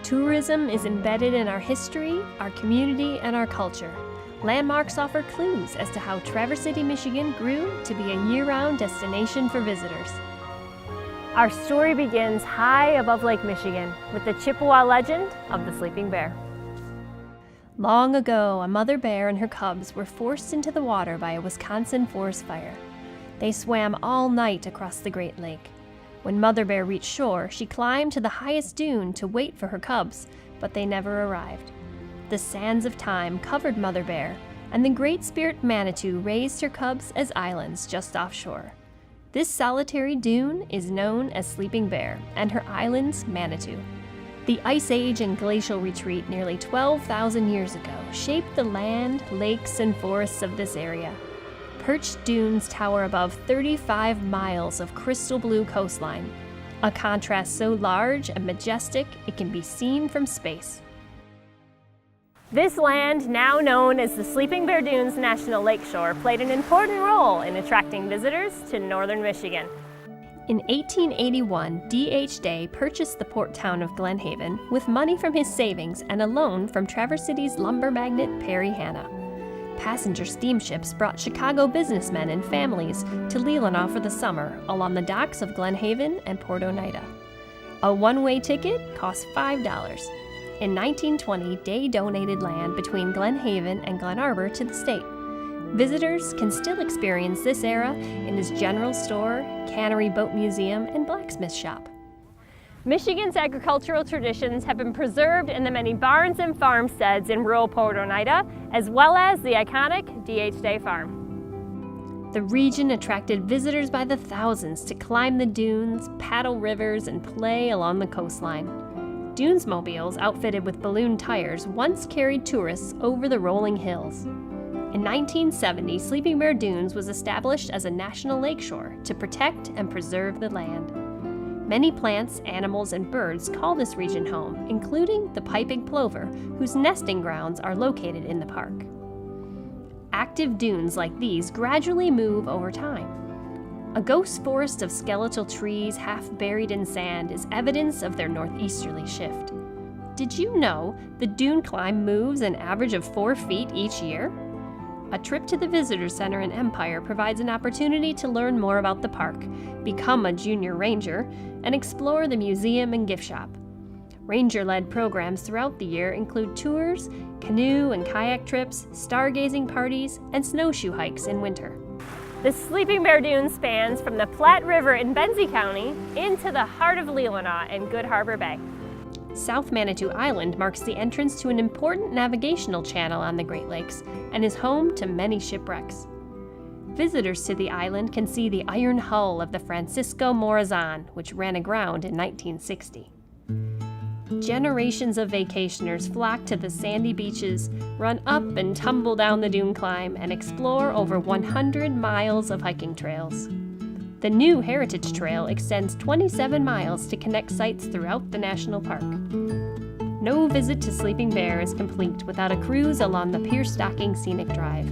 Tourism is embedded in our history, our community, and our culture. Landmarks offer clues as to how Traverse City, Michigan grew to be a year-round destination for visitors. Our story begins high above Lake Michigan with the Chippewa legend of the sleeping bear. Long ago, a mother bear and her cubs were forced into the water by a Wisconsin forest fire. They swam all night across the Great Lake. When Mother Bear reached shore, she climbed to the highest dune to wait for her cubs, but they never arrived. The sands of time covered Mother Bear, and the Great Spirit Manitou raised her cubs as islands just offshore. This solitary dune is known as Sleeping Bear, and her islands Manitou. The Ice Age and glacial retreat nearly 12,000 years ago shaped the land, lakes, and forests of this area. Perched dunes tower above 35 miles of crystal blue coastline, a contrast so large and majestic it can be seen from space. This land, now known as the Sleeping Bear Dunes National Lakeshore, played an important role in attracting visitors to northern Michigan. In 1881, D.H. Day purchased the port town of Glen Haven with money from his savings and a loan from Traverse City's lumber magnate Perry Hanna. Passenger steamships brought Chicago businessmen and families to Leelanau for the summer along the docks of Glen Haven and Port Oneida. A one-way ticket cost $5. In 1920, Day donated land between Glen Haven and Glen Arbor to the state. Visitors can still experience this era in his general store, cannery boat museum, and blacksmith shop. Michigan's agricultural traditions have been preserved in the many barns and farmsteads in rural Port Oneida, as well as the iconic D.H. Day Farm. The region attracted visitors by the thousands to climb the dunes, paddle rivers, and play along the coastline. Dunesmobiles outfitted with balloon tires once carried tourists over the rolling hills. In 1970, Sleeping Bear Dunes was established as a national lakeshore to protect and preserve the land. Many plants, animals, and birds call this region home, including the piping plover, whose nesting grounds are located in the park. Active dunes like these gradually move over time. A ghost forest of skeletal trees half buried in sand is evidence of their northeasterly shift. Did you know the dune climb moves an average of 4 feet each year? A trip to the Visitor Center in Empire provides an opportunity to learn more about the park, become a junior ranger, and explore the museum and gift shop. Ranger-led programs throughout the year include tours, canoe and kayak trips, stargazing parties, and snowshoe hikes in winter. The Sleeping Bear Dune spans from the Platte River in Benzie County into the heart of Leelanau and Good Harbor Bay. South Manitou Island marks the entrance to an important navigational channel on the Great Lakes and is home to many shipwrecks. Visitors to the island can see the iron hull of the Francisco Morazan, which ran aground in 1960. Generations of vacationers flock to the sandy beaches, run up and tumble down the dune climb, and explore over 100 miles of hiking trails. The new Heritage Trail extends 27 miles to connect sites throughout the national park. No visit to Sleeping Bear is complete without a cruise along the Pier Stocking Scenic Drive.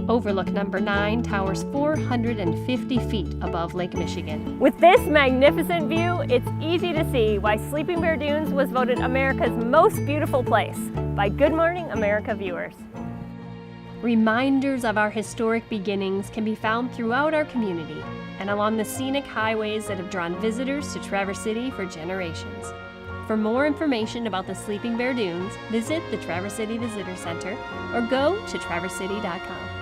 Overlook Number 9 towers 450 feet above Lake Michigan. With this magnificent view, it's easy to see why Sleeping Bear Dunes was voted America's most beautiful place by Good Morning America viewers. Reminders of our historic beginnings can be found throughout our community and along the scenic highways that have drawn visitors to Traverse City for generations. For more information about the Sleeping Bear Dunes, visit the Traverse City Visitor Center or go to traversecity.com.